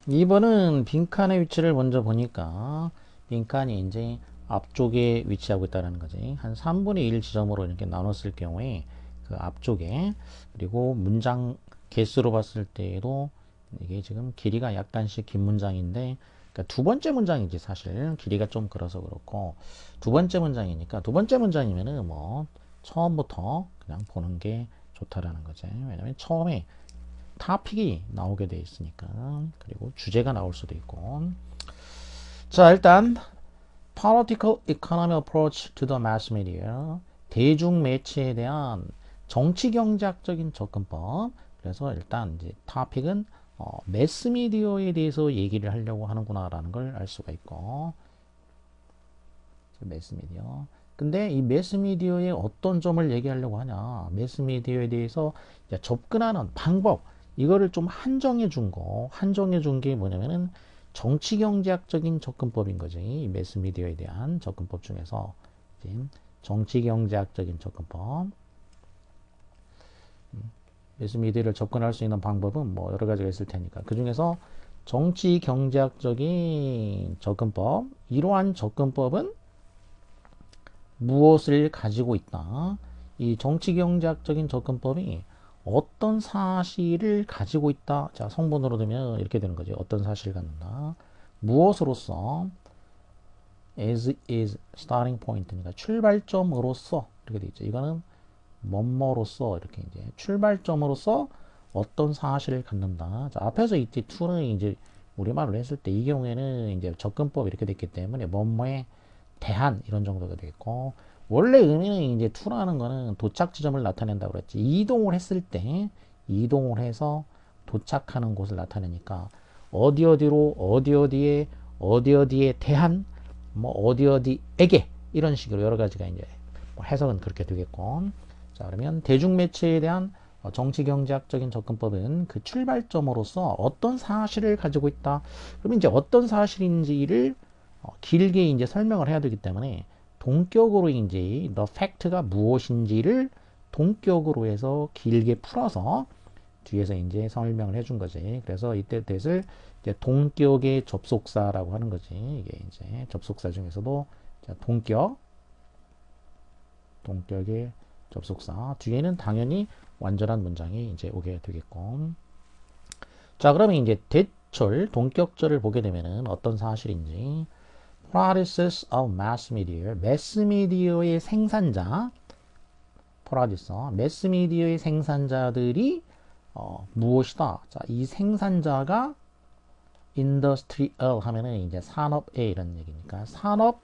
2번은 빈칸의 위치를 먼저 보니까 빈칸이 이제 앞쪽에 위치하고 있다는 거지. 한 3분의 1 지점으로 이렇게 나눴을 경우에 그 앞쪽에, 그리고 문장 개수로 봤을 때에도 이게 지금 길이가 약간씩 긴 문장인데, 그러니까 두 번째 문장이지 사실 길이가 좀 길어서 그렇고, 두 번째 문장이니까 두 번째 문장이면은 뭐 처음부터 그냥 보는 게 좋다라는 거지. 왜냐면 처음에 타픽이 나오게 돼 있으니까. 그리고 주제가 나올 수도 있고. 자, 일단 Political Economy Approach to the Mass Media, 대중 매체에 대한 정치 경제학적인 접근법. 그래서 일단 이제 타픽은 매스미디어에 대해서 얘기를 하려고 하는구나라는 걸 알 수가 있고, 매스미디어. 근데 이 매스미디어의 어떤 점을 얘기하려고 하냐, 매스미디어에 대해서 접근하는 방법, 이거를 좀 한정해 준 게 뭐냐면은 정치 경제학적인 접근법인 거지. 이 매스미디어에 대한 접근법 중에서 정치 경제학적인 접근법. 매스미디어를 접근할 수 있는 방법은 뭐 여러 가지가 있을 테니까 그 중에서 정치 경제학적인 접근법, 이러한 접근법은 무엇을 가지고 있다. 이 정치경제학적인 접근법이 어떤 사실을 가지고 있다. 자, 성분으로 두면 이렇게 되는 거지. 어떤 사실을 갖는다. 무엇으로서, as is starting point니까 출발점으로서 이렇게 돼 있죠. 이거는 뭐뭐로서, 이렇게 이제 출발점으로서 어떤 사실을 갖는다. 자, 앞에서 이때 to는 이제 우리말로 했을 때 이 경우에는 이제 접근법이 이렇게 됐기 때문에 뭐뭐에 대한 이런 정도가 되겠고, 원래 의미는 이제 to라는 거는 도착 지점을 나타낸다고 그랬지. 이동을 했을 때, 이동을 해서 도착하는 곳을 나타내니까 어디 어디로, 어디 어디에, 어디 어디에 대한, 뭐 어디 어디에게, 이런 식으로 여러 가지가 이제 뭐 해석은 그렇게 되겠고. 자, 그러면 대중매체에 대한 정치 경제학적인 접근법은 그 출발점으로서 어떤 사실을 가지고 있다. 그러면 이제 어떤 사실인지를 길게 이제 설명을 해야 되기 때문에 동격으로 이제 the fact가 무엇인지를 동격으로 해서 길게 풀어서 뒤에서 이제 설명을 해준 거지. 그래서 이때 that을 이제 동격의 접속사라고 하는 거지. 이게 이제 접속사 중에서도 동격의 접속사 뒤에는 당연히 완전한 문장이 이제 오게 되겠고. 자, 그러면 이제 대철 동격절을 보게 되면은 어떤 사실인지, Producers of Mass Media, 매스미디어의 생산자, 프로듀서, 매스미디어의 생산자들이 무엇이다. 자, 이 생산자가 industrial 하면은 이제 산업에 이런 얘기니까 산업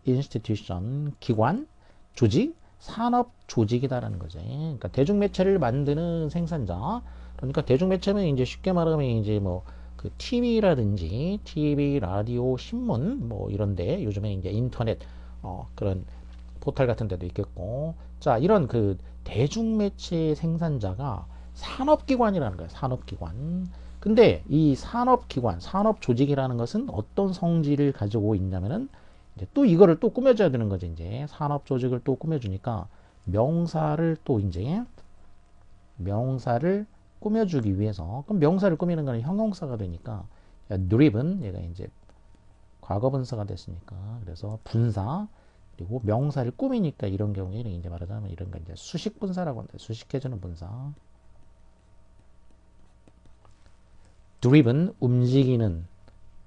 institution, 기관, 조직, 산업 조직이다라는 거지. 그러니까 대중매체를 만드는 생산자. 그러니까 대중매체는 이제 쉽게 말하면 이제 뭐 그 TV라든지 TV, 라디오, 신문 뭐 이런데 요즘에 이제 인터넷 그런 포털 같은 데도 있겠고. 자, 이런 그 대중매체 생산자가 산업기관이라는 거예요. 산업기관. 근데 이 산업기관, 산업조직이라는 것은 어떤 성질을 가지고 있냐면은 이제 또 이거를 또 꾸며줘야 되는 거지. 이제 산업조직을 또 꾸며주니까 명사를 또 이제 명사를 꾸며주기 위해서, 그럼 명사를 꾸미는 거는 형용사가 되니까 driven, 얘가 이제 과거분사가 됐으니까 그래서 분사, 그리고 명사를 꾸미니까 이런 경우에는 이제 말하자면 이런 거 이제 수식분사라고 합니다. 수식해주는 분사. driven, 움직이는,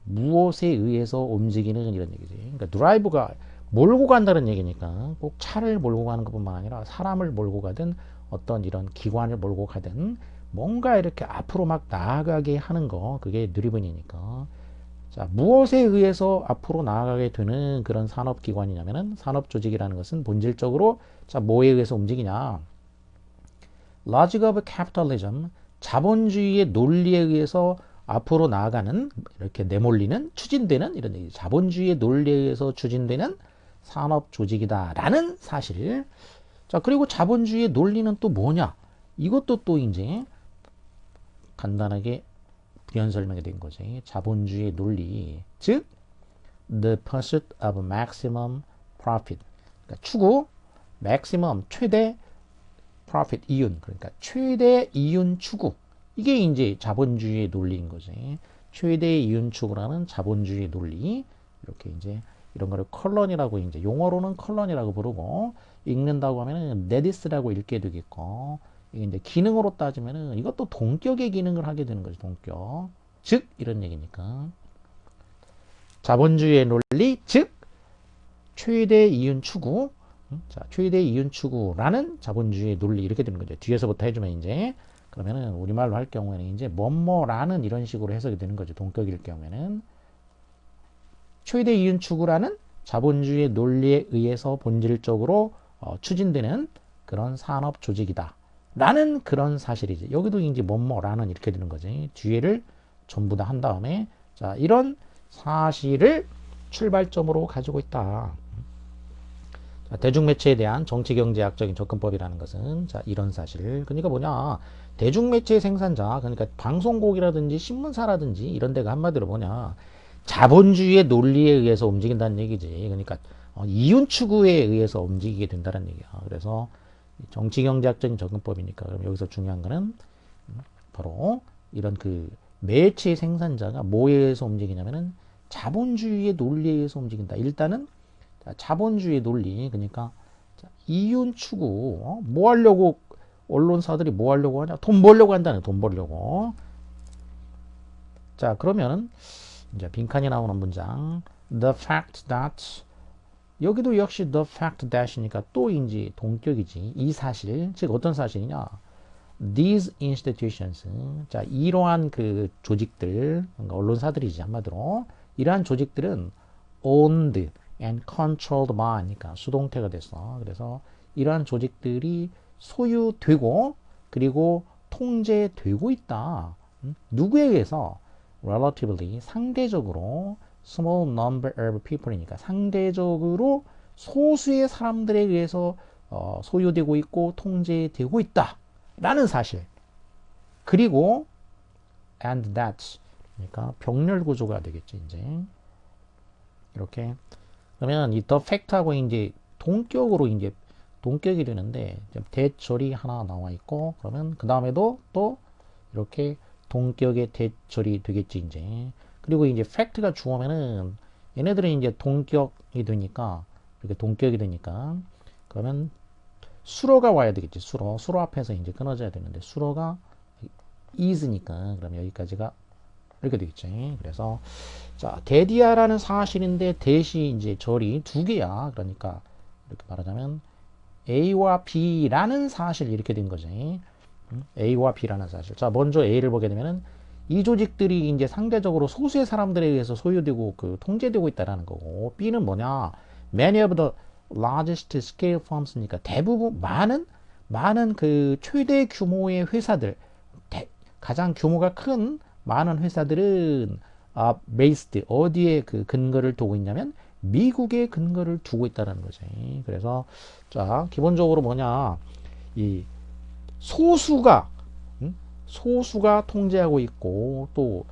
무엇에 의해서 움직이는 이런 얘기지. 그러니까 드라이브가 몰고 간다는 얘기니까 꼭 차를 몰고 가는 것뿐만 아니라 사람을 몰고 가든 어떤 이런 기관을 몰고 가든 뭔가 이렇게 앞으로 막 나아가게 하는 거, 그게 드리븐이니까. 자, 무엇에 의해서 앞으로 나아가게 되는 그런 산업기관이냐면은 산업조직이라는 것은 본질적으로 자, 뭐에 의해서 움직이냐. Logic of Capitalism, 자본주의의 논리에 의해서 앞으로 나아가는, 이렇게 내몰리는, 추진되는 이런 얘기. 자본주의의 논리에 의해서 추진되는 산업 조직이다라는 사실. 자, 그리고 자본주의의 논리는 또 뭐냐? 이것도 또 이제 간단하게 부연 설명이 된 거지. 자본주의의 논리, 즉 the pursuit of maximum profit. 그러니까 추구, maximum 최대, profit 이윤, 그러니까 최대 이윤 추구. 이게 이제 자본주의의 논리인 거지. 최대 이윤 추구라는 자본주의 논리. 이렇게 이제 이런 거를 컬런이라고 이제 용어로는 컬런이라고 부르고 읽는다고 하면은 네디스라고 읽게 되겠고 이게 이제 기능으로 따지면은 이것도 동격의 기능을 하게 되는 거죠. 동격. 즉 이런 얘기니까 자본주의의 논리 즉 최대 이윤 추구. 자, 최대 이윤 추구라는 자본주의의 논리 이렇게 되는 거죠. 뒤에서부터 해주면 이제 그러면은 우리말로 할 경우에는 이제 뭐뭐라는 이런 식으로 해석이 되는 거죠. 동격일 경우에는 최대 이윤 추구라는 자본주의 논리에 의해서 본질적으로 추진되는 그런 산업 조직이다. 라는 그런 사실이지. 여기도 이제 뭐뭐라는 이렇게 되는 거지. 뒤에를 전부 다 한 다음에 자, 이런 사실을 출발점으로 가지고 있다. 자, 대중매체에 대한 정치경제학적인 접근법이라는 것은 자, 이런 사실. 그러니까 뭐냐. 대중매체 생산자, 그러니까 방송국이라든지 신문사라든지 이런 데가 한마디로 뭐냐. 자본주의의 논리에 의해서 움직인다는 얘기지. 그러니까 이윤 추구에 의해서 움직이게 된다는 얘기야. 그래서 정치경제학적인 접근법이니까 그럼 여기서 중요한 거는 바로 이런 그 매체 생산자가 뭐에 의해서 움직이냐면은 자본주의의 논리에 의해서 움직인다. 일단은 자본주의 논리, 그러니까 이윤 추구, 뭐 하려고 언론사들이 뭐 하려고 하냐? 돈 벌려고 한다는, 돈 벌려고. 자, 그러면 이제 빈칸이 나오는 문장, the fact that 여기도 역시 the fact that이니까 또 이제 동격이지. 이 사실, 즉 어떤 사실이냐? These institutions, 자 이러한 그 조직들, 그러니까 언론사들이지 한마디로 이러한 조직들은 owned and controlled by, 그러니까 수동태가 됐어. 그래서 이러한 조직들이 소유되고 그리고 통제되고 있다. 누구에 의해서? relatively, 상대적으로 small number of people이니까 상대적으로 소수의 사람들에 의해서 소유되고 있고 통제되고 있다. 라는 사실. 그리고 and that, 그러니까 병렬 구조가 되겠지 이제. 이렇게 그러면 이 the fact하고 이제 동격으로 이제 동격이 되는데 대절이 하나 나와 있고 그러면 그 다음에도 또 이렇게 동격의 대절이 되겠지 이제. 그리고 이제 fact가 주어면은 얘네들은 이제 동격이 되니까 이렇게 동격이 되니까 그러면 수로가 와야 되겠지. 수로 앞에서 이제 끊어져야 되는데 수로가 is니까 그럼 여기까지가 이렇게 되겠지. 그래서 자 대디아라는 사실인데 대시 이제 절이 두 개야. 그러니까 이렇게 말하자면 A와 B라는 사실 이렇게 된 거지. A와 B라는 사실. 자 먼저 A를 보게 되면은 이 조직들이 이제 상대적으로 소수의 사람들에 의해서 소유되고 그 통제되고 있다라는 거고 B는 뭐냐? Many of the largest scale firms니까 대부분 많은 그 최대 규모의 회사들 가장 규모가 큰 많은 회사들은 based 어디에 그 근거를 두고 있냐면 미국에 근거를 두고 있다는 거지. 그래서 자 기본적으로 뭐냐 이 소수가 통제하고 있고 또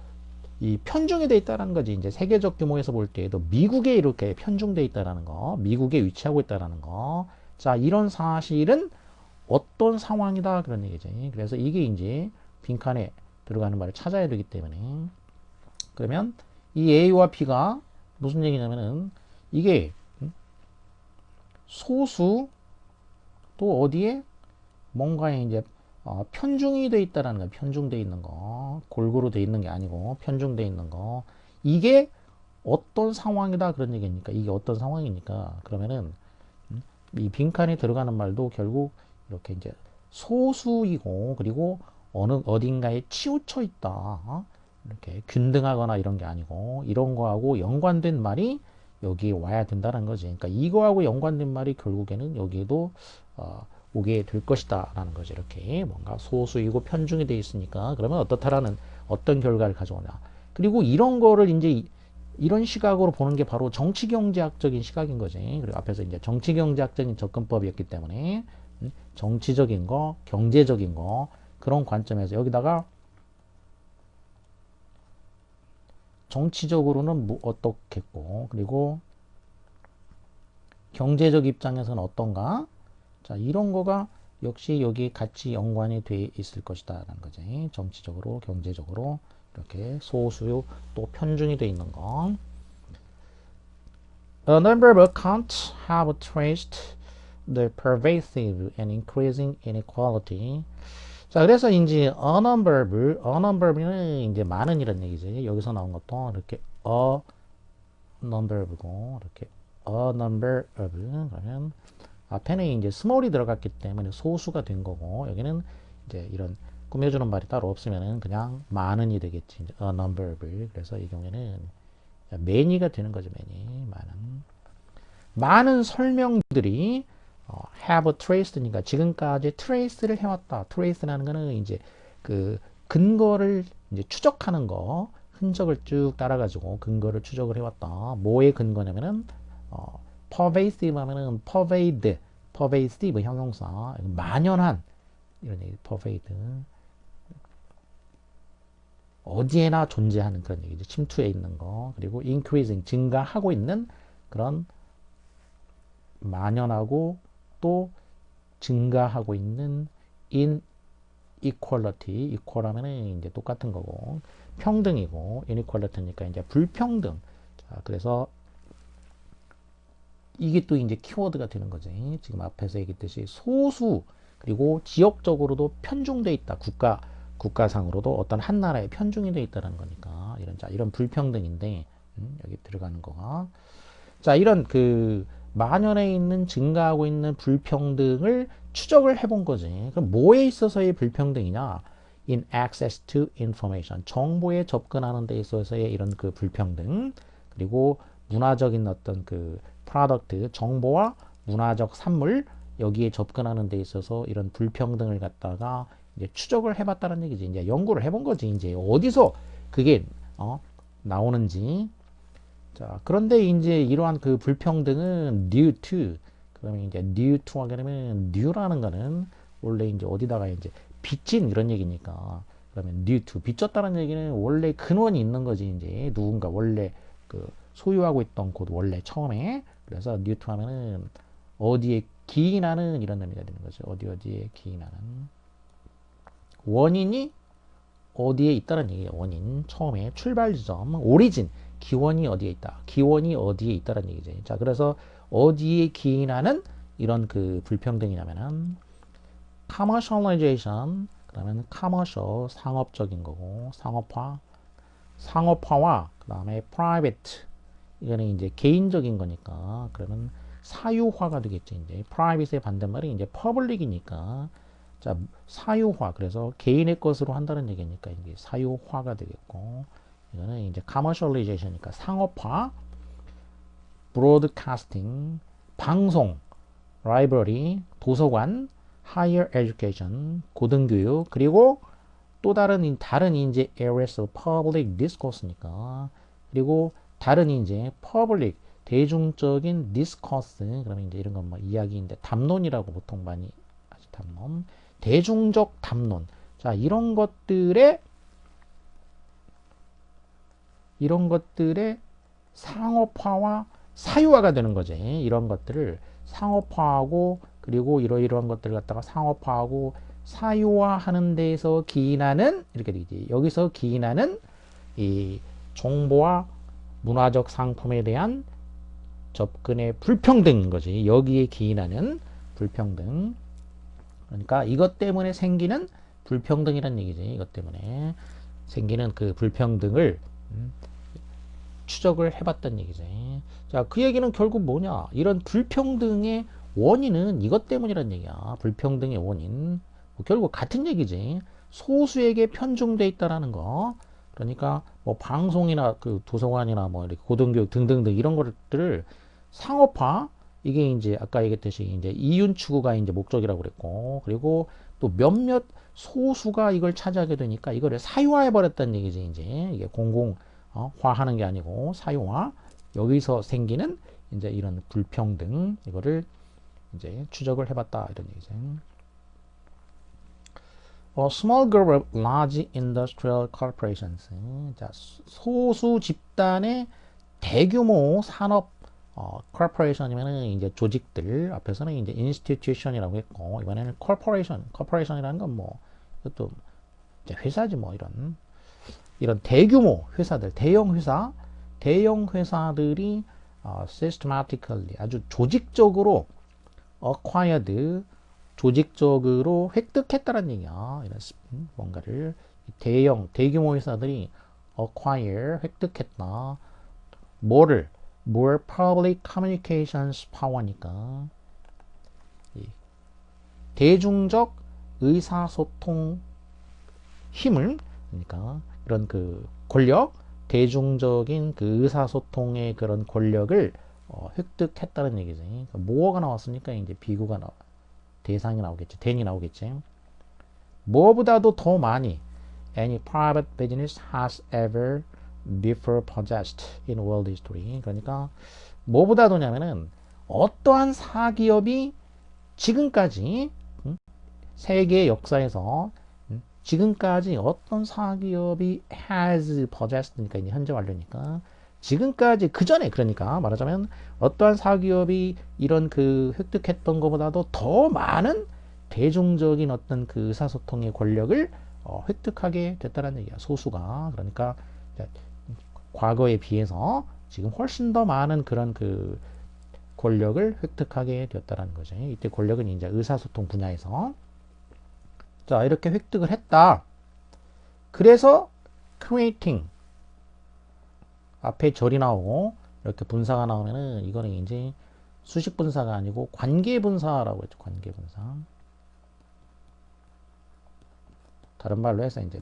이 편중이 돼 있다는 거지. 이제 세계적 규모에서 볼 때에도 미국에 이렇게 편중돼 있다라는 거, 미국에 위치하고 있다라는 거. 자, 이런 사실은 어떤 상황이다 그런 얘기지. 그래서 이게 이제 빈칸에 들어가는 말을 찾아야 되기 때문에 그러면 이 A와 B가 무슨 얘기냐면은 이게 소수 또 어디에 뭔가에 이제 편중이 돼 있다라는 거야. 편중돼 있는 거. 골고루 돼 있는 게 아니고 편중돼 있는 거. 이게 어떤 상황이다 그런 얘기니까 이게 어떤 상황이니까 그러면은 이 빈칸에 들어가는 말도 결국 이렇게 이제 소수이고 그리고 어딘가에 치우쳐 있다. 이렇게 균등하거나 이런 게 아니고 이런 거하고 연관된 말이 여기에 와야 된다는 거지. 그러니까 이거하고 연관된 말이 결국에는 여기에도 오게 될 것이다 라는 거죠. 이렇게 뭔가 소수이고 편중이 되어 있으니까 그러면 어떻다라는 어떤 결과를 가져오냐. 그리고 이런 거를 이제 이런 시각으로 보는 게 바로 정치경제학적인 시각인 거지. 그리고 앞에서 이제 정치경제학적인 접근법이었기 때문에 정치적인 거, 경제적인 거 그런 관점에서 여기다가 정치적으로는 뭐 어떻겠고 그리고 경제적 입장에서는 어떤가. 자, 이런 거가 역시 여기 같이 연관이 돼 있을 것이다 라는 거지. 정치적으로, 경제적으로 이렇게 소수 또 편중이 돼 있는 거. A number of accounts have traced the pervasive and increasing inequality. 자, 그래서 이제 a number는 이제 많은 이런 얘기지. 여기서 나온 것도 이렇게 a number of고 이렇게 a number of 그러면 앞에는 이제 small이 들어갔기 때문에 소수가 된 거고 여기는 이제 이런 꾸며주는 말이 따로 없으면은 그냥 많은이 되겠지. a number of. 그래서 이 경우에는 many가 되는 거죠. many 많은 설명들이 have traced니까 지금까지 trace를 해왔다. trace라는 거는 이제 그 근거를 이제 추적하는 거, 흔적을 쭉 따라가지고 근거를 추적을 해왔다. 뭐의 근거냐면은 pervasive 하면은 pervasive 형용사, 만연한 이런 얘기, pervade 어디에나 존재하는 그런 얘기죠. 침투해 있는 거. 그리고 increasing 증가하고 있는 그런 만연하고 또 증가하고 있는 inequality, equal 하면은 이제 똑같은 거고 평등이고 inequality니까 이제 불평등. 자, 그래서 이게 또 이제 키워드가 되는 거지. 지금 앞에서 얘기했듯이 소수 그리고 지역적으로도 편중돼 있다. 국가상으로도 어떤 한 나라에 편중이 돼 있다는 거니까 이런 불평등인데 여기 들어가는 거가 자 이런 그 만연해 있는 증가하고 있는 불평등을 추적을 해본 거지. 그럼 뭐에 있어서의 불평등이냐? In access to information. 정보에 접근하는 데 있어서의 이런 그 불평등. 그리고 문화적인 어떤 그 프로덕트, 정보와 문화적 산물 여기에 접근하는 데 있어서 이런 불평등을 갖다가 이제 추적을 해봤다는 얘기지. 이제 연구를 해본 거지. 이제 어디서 그게 나오는지. 자, 그런데 이제 이러한 그 불평등은 due to 그러면 이제 due to 하게 되면 due라는 거는 원래 이제 어디다가 이제 빚진 이런 얘기니까 그러면 due to 빚졌다는 얘기는 원래 근원이 있는 거지. 이제 누군가 원래 그 소유하고 있던 곳 원래 처음에 그래서 due to 하면은 어디에 기인하는 이런 의미가 되는 거죠. 어디에 기인하는 원인이 어디에 있다는 얘기예요. 원인 처음에 출발 지점 오리진 기원이 어디에 있다. 기원이 어디에 있다는 얘기죠. 자, 그래서 어디에 기인하는 이런 그 불평등이냐면은 commercialization 그러면 commercial 상업적인 거고 상업화와 그다음에 private 이거는 이제 개인적인 거니까 그러면 사유화가 되겠죠. 이제 private의 반대말이 이제 public이니까 자, 사유화 그래서 개인의 것으로 한다는 얘기니까 이게 사유화가 되겠고 이거는 이제 commercialization이니까 상업화, broadcasting, 방송, library, 도서관, higher education, 고등교육, 그리고 또 다른 이제 areas of public discourse니까 그리고 다른 이제 public 대중적인 discourse 그러면 이제 이런 건 뭐 이야기인데 담론이라고 보통 많이 하죠. 담론, 대중적 담론. 자, 이런 것들의 상업화와 사유화가 되는 거지. 이런 것들을 상업화하고 그리고 이러이러한 것들을 갖다가 상업화하고 사유화하는 데에서 기인하는 이렇게 되지. 여기서 기인하는 이 정보와 문화적 상품에 대한 접근의 불평등인 거지. 여기에 기인하는 불평등. 그러니까 이것 때문에 생기는 불평등이란 얘기지. 이것 때문에 생기는 그 불평등을 추적을 해봤단 얘기지. 자, 그 얘기는 결국 뭐냐? 이런 불평등의 원인은 이것 때문이란 얘기야. 불평등의 원인. 뭐 결국 같은 얘기지. 소수에게 편중돼 있다라는 거. 그러니까 뭐 방송이나 그 도서관이나 뭐 이렇게 고등교육 등등등 이런 것들을 상업화 이게 이제 아까 얘기했듯이 이제 이윤 추구가 이제 목적이라고 그랬고 그리고 또 몇몇 소수가 이걸 차지하게 되니까 이거를 사유화해 버렸다는 얘기지. 이제 이게 공공화하는 게 아니고 사유화 여기서 생기는 이제 이런 불평등 이거를 이제 추적을 해봤다 이런 얘기죠. Small group of large industrial corporations. 자, 소수 집단의 대규모 산업 corporation이면은 이제 조직들 앞에서는 이제 institution이라고 했고 이번에는 corporation이라는 건 뭐 이것도 이제 회사지 뭐 이런 이런 대규모 회사들, 대형 회사들이 systematically 아주 조직적으로 acquired, 조직적으로 획득했다는 얘기야. 이런 뭔가를 대규모 회사들이 acquire, 획득했다. 뭐를? more public communications power니까 대중적 의사소통 힘을, 그러니까 이런 그 권력, 대중적인 그 의사소통의 그런 권력을 획득했다는 얘기지. 그러니까 뭐가 나왔으니까 이제 비구가 대상이 나오겠지, den이 나오겠지. 뭐보다도 더 많이 any private business has ever before possessed in world history. 그러니까 뭐보다도냐면은 어떠한 사기업이 지금까지 세계 역사에서 지금까지 어떤 사기업이 has possessed, 그러니까 이제 현재 완료니까 지금까지 그 전에, 그러니까 말하자면 어떠한 사기업이 이런 그 획득했던 것보다도 더 많은 대중적인 어떤 그 의사소통의 권력을 획득하게 됐다는 얘기야. 소수가. 그러니까 과거에 비해서 지금 훨씬 더 많은 그런 그 권력을 획득하게 되었다는 거죠. 이때 권력은 이제 의사소통 분야에서. 자, 이렇게 획득을 했다. 그래서 creating, 앞에 절이 나오고 이렇게 분사가 나오면은 이거는 이제 수식 분사가 아니고 관계 분사라고 했죠. 관계 분사. 다른 말로 해서 이제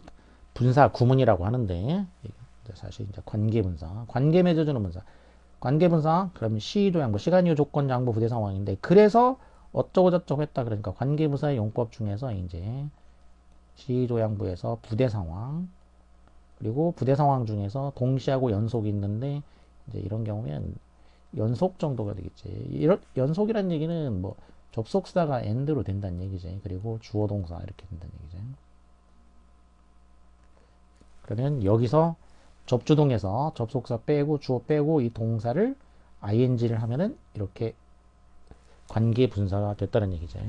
분사 구문이라고 하는데 사실 이제 관계 분사, 관계 맺어주는 분사. 관계 분사 그러면 시도 양보, 시간 이후 조건 양보 부대 상황인데, 그래서 어쩌고 저쩌고 했다. 그러니까 관계 분사의 용법 중에서 이제 시조 양보에서 부대 상황, 그리고 부대 상황 중에서 동시하고 연속이 있는데 이제 이런 경우면 연속 정도가 되겠지. 이런 연속이란 얘기는 뭐 접속사가 and로 된다는 얘기지. 그리고 주어 동사 이렇게 된다는 얘기지. 그러면 여기서 접주동에서 접속사 빼고 주어 빼고 이 동사를 ing를 하면은 이렇게 관계 분사가 됐다는 얘기죠.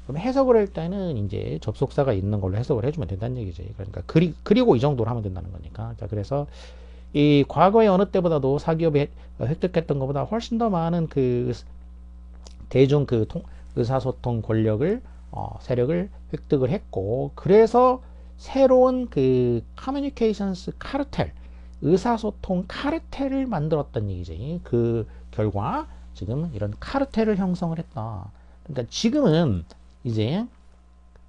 그럼 해석을 할 때는 이제 접속사가 있는 걸로 해석을 해주면 된다는 얘기지. 그러니까 그리고 이 정도로 하면 된다는 거니까. 자, 그래서 이 과거의 어느 때보다도 사기업이 획득했던 것보다 훨씬 더 많은 그 대중 그 의사소통 권력을 세력을 획득을 했고, 그래서 새로운 그 커뮤니케이션스 카르텔, 의사소통 카르텔을 만들었던 얘기지. 그 결과 지금 이런 카르텔을 형성을 했다. 그러니까 지금은 이제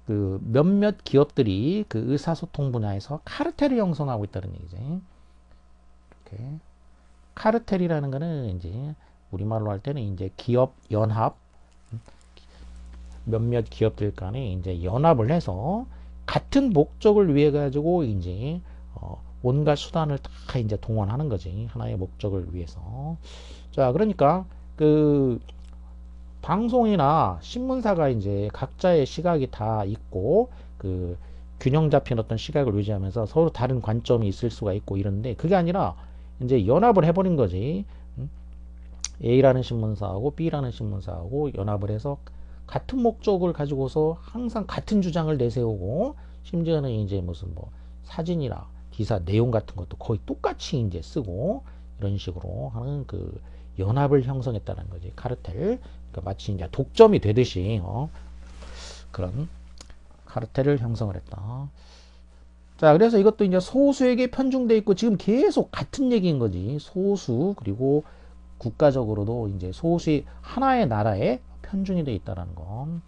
그 몇몇 기업들이 그 의사소통 분야에서 카르텔을 형성하고 있다는 얘기지. 이렇게 카르텔이라는 거는 이제 우리말로 할 때는 이제 기업 연합, 몇몇 기업들 간에 이제 연합을 해서 같은 목적을 위해 가지고 이제 온갖 수단을 다 이제 동원하는 거지. 하나의 목적을 위해서. 자, 그러니까 그 방송이나 신문사가 이제 각자의 시각이 다 있고 그 균형 잡힌 어떤 시각을 유지하면서 서로 다른 관점이 있을 수가 있고 이런데, 그게 아니라 이제 연합을 해버린 거지. A라는 신문사하고 B라는 신문사하고 연합을 해서 같은 목적을 가지고서 항상 같은 주장을 내세우고, 심지어는 이제 무슨 뭐 사진이나 기사 내용 같은 것도 거의 똑같이 이제 쓰고 이런 식으로 하는 그 연합을 형성했다는 거지. 카르텔. 그러니까 마치 이제 독점이 되듯이 그런 카르텔을 형성을 했다. 자, 그래서 이것도 이제 소수에게 편중돼 있고 지금 계속 같은 얘기인 거지. 소수, 그리고 국가적으로도 이제 소수의 하나의 나라에 편중이 돼 있다는 건.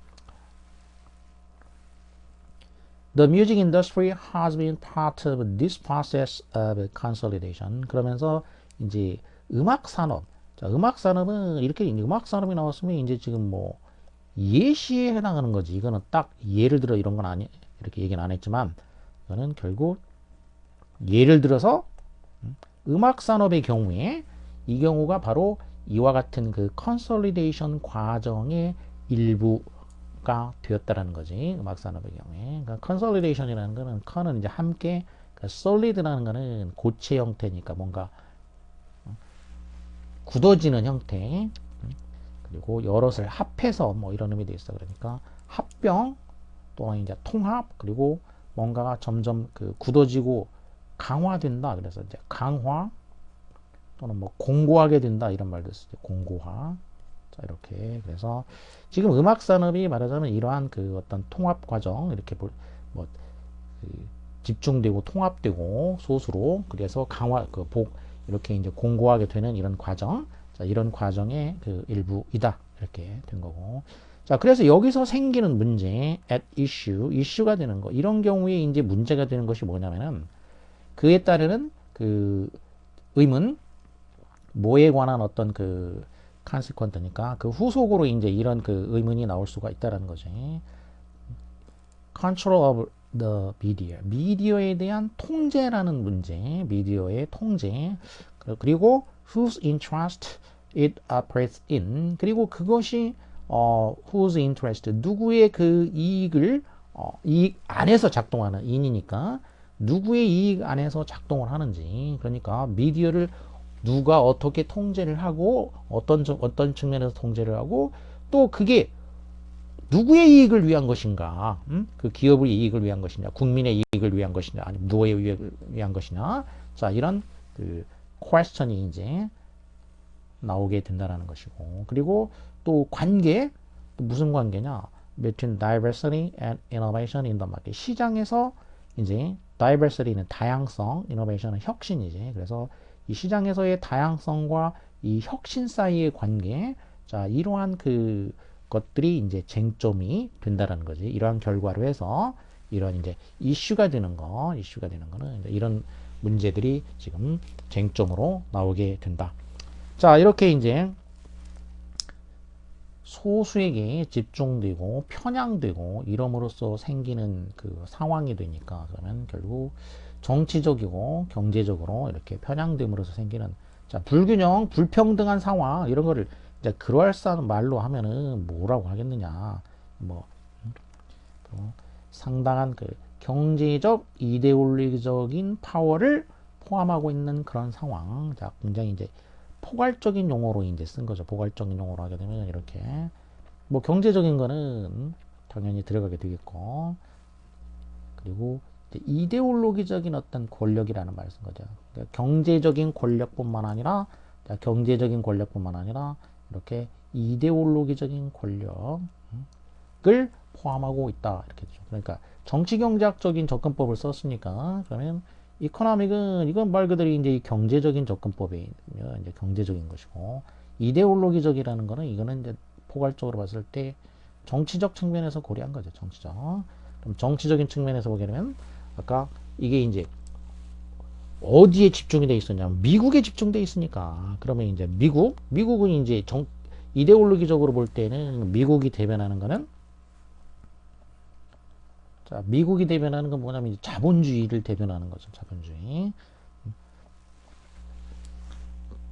The music industry has been part of this process of consolidation. 그러면서 이제 음악 산업. 자, 음악 산업은 이렇게 음악 산업이 나왔으면 이제 지금 뭐 예시에 해당하는 거지. 이거는 딱 예를 들어 이런 건 아니, 이렇게 얘기는 안 했지만 이거는 결국 예를 들어서 음악 산업의 경우에 이 경우가 바로 이와 같은 그 컨솔리데이션 과정의 일부가 되었다라는 거지. 음악 산업의 경우에. 그러니까 컨솔리데이션이라는 거는 컨은 이제 함께, 그러니까 솔리드라는 거는 고체 형태니까 뭔가 굳어지는 형태, 그리고 여럿을 합해서 뭐 이런 의미도 있어. 그러니까 합병 또는 이제 통합, 그리고 뭔가가 점점 그 굳어지고 강화된다. 그래서 이제 강화 또는 뭐 공고하게 된다 이런 말도 쓰죠. 공고화. 자, 이렇게. 그래서 지금 음악 산업이 말하자면 이러한 그 어떤 통합 과정 이렇게 뭐 그 집중되고 통합되고 소수로 그래서 강화 이렇게 이제 공고하게 되는 이런 과정. 자, 이런 과정의 그 일부이다. 이렇게 된 거고. 자, 그래서 여기서 생기는 문제, at issue, 이슈가 되는 거. 이런 경우에 이제 문제가 되는 것이 뭐냐면은 그에 따르는 그 의문, 뭐에 관한 어떤 그 consequence니까 그 후속으로 이제 이런 그 의문이 나올 수가 있다라는 거지. control of the media. 미디어에 대한 통제라는 문제, 미디어의 통제. 그리고 whose interest it operates in. 그리고 그것이 whose interest, 누구의 그 이익을 이익 안에서 작동하는 인이니까 누구의 이익 안에서 작동을 하는지. 그러니까 미디어를 누가 어떻게 통제를 하고 어떤 측면에서 통제를 하고 또 그게 누구의 이익을 위한 것인가? 그 기업의 이익을 위한 것이냐, 국민의 이익을 위한 것이냐, 아니면 누구의 이익을 위한 것이냐? 자, 이런 그 question이 이제 나오게 된다라는 것이고, 그리고 또 관계, 또 무슨 관계냐? Between diversity and innovation in the market. 시장에서 이제 diversity는 다양성, innovation은 혁신이지. 그래서 이 시장에서의 다양성과 이 혁신 사이의 관계, 자, 이러한 그 것들이 이제 쟁점이 된다라는 거지. 이러한 결과로 해서 이런 이제 이슈가 되는 거는 이제 이런 문제들이 지금 쟁점으로 나오게 된다. 자, 이렇게 이제 소수에게 집중되고 편향되고 이럼으로써 생기는 그 상황이 되니까 그러면 결국 정치적이고 경제적으로 이렇게 편향됨으로써 생기는 자, 불균형, 불평등한 상황 이런 거를 이제 그럴싸한 말로 하면은 뭐라고 하겠느냐. 뭐 상당한 그 경제적 이데올로기적인 파워를 포함하고 있는 그런 상황. 자, 굉장히 이제 포괄적인 용어로 이제 쓴 거죠. 포괄적인 용어로 하게 되면 이렇게 뭐 경제적인 거는 당연히 들어가게 되겠고 그리고 이데올로기적인 어떤 권력이라는 말을 쓴 거죠. 그러니까 경제적인 권력뿐만 아니라 이렇게 이데올로기적인 권력을 포함하고 있다 이렇게 되죠. 그러니까 정치경제학적인 접근법을 썼으니까 그러면 이코노믹은 이건 말 그대로 이제 경제적인 접근법이며 이제 경제적인 것이고 이데올로기적이라는 거는 이거는 이제 포괄적으로 봤을 때 정치적 측면에서 고려한 거죠. 정치적. 그럼 정치적인 측면에서 보게 되면 아까 이게 이제 어디에 집중이 돼 있었냐? 미국에 집중돼 있으니까. 그러면 이제 미국은 이제 이데올로기적으로 볼 때는 미국이 대변하는 거는 자, 미국이 대변하는 건 뭐냐면 자본주의를 대변하는 거죠. 자본주의.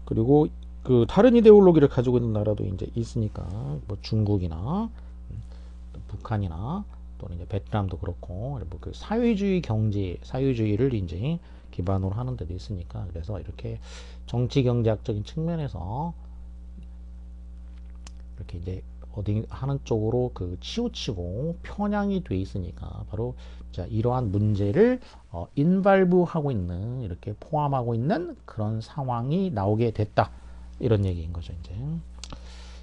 그리고 그 다른 이데올로기를 가지고 있는 나라도 이제 있으니까 뭐 중국이나 북한이나 또는 이제 베트남도 그렇고 뭐그 사회주의 경제, 사회주의를 이제 기반으로 하는 데도 있으니까 그래서 이렇게 정치 경제학적인 측면에서 이렇게 이제 어디 하는 쪽으로 그 치우치고 편향이 돼 있으니까 바로 자 이러한 문제를 인발브하고 있는 이렇게 포함하고 있는 그런 상황이 나오게 됐다 이런 얘기인 거죠 이제.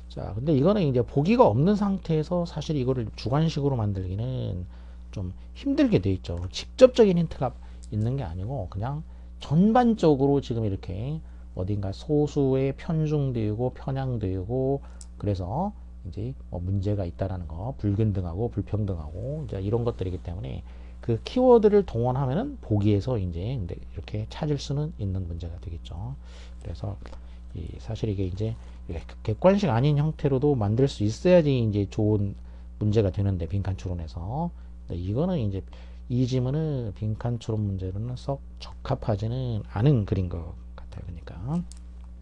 자 근데 이거는 이제 보기가 없는 상태에서 사실 이거를 주관식으로 만들기는 좀 힘들게 돼 있죠. 직접적인 힌트가 있는 게 아니고 그냥 전반적으로 지금 이렇게 어딘가 소수에 편중되고 편향되고 그래서 이제 뭐 문제가 있다라는 거, 불균등하고 불평등하고 이제 이런 것들이기 때문에 그 키워드를 동원하면은 보기에서 이제 이렇게 찾을 수는 있는 문제가 되겠죠. 그래서 사실 이게 이제 객관식 아닌 형태로도 만들 수 있어야지 이제 좋은 문제가 되는데 빈칸 추론에서 이거는 이제 이 지문은 빈칸 추론 문제로는 썩 적합하지는 않은 그린 것 같아요. 그러니까.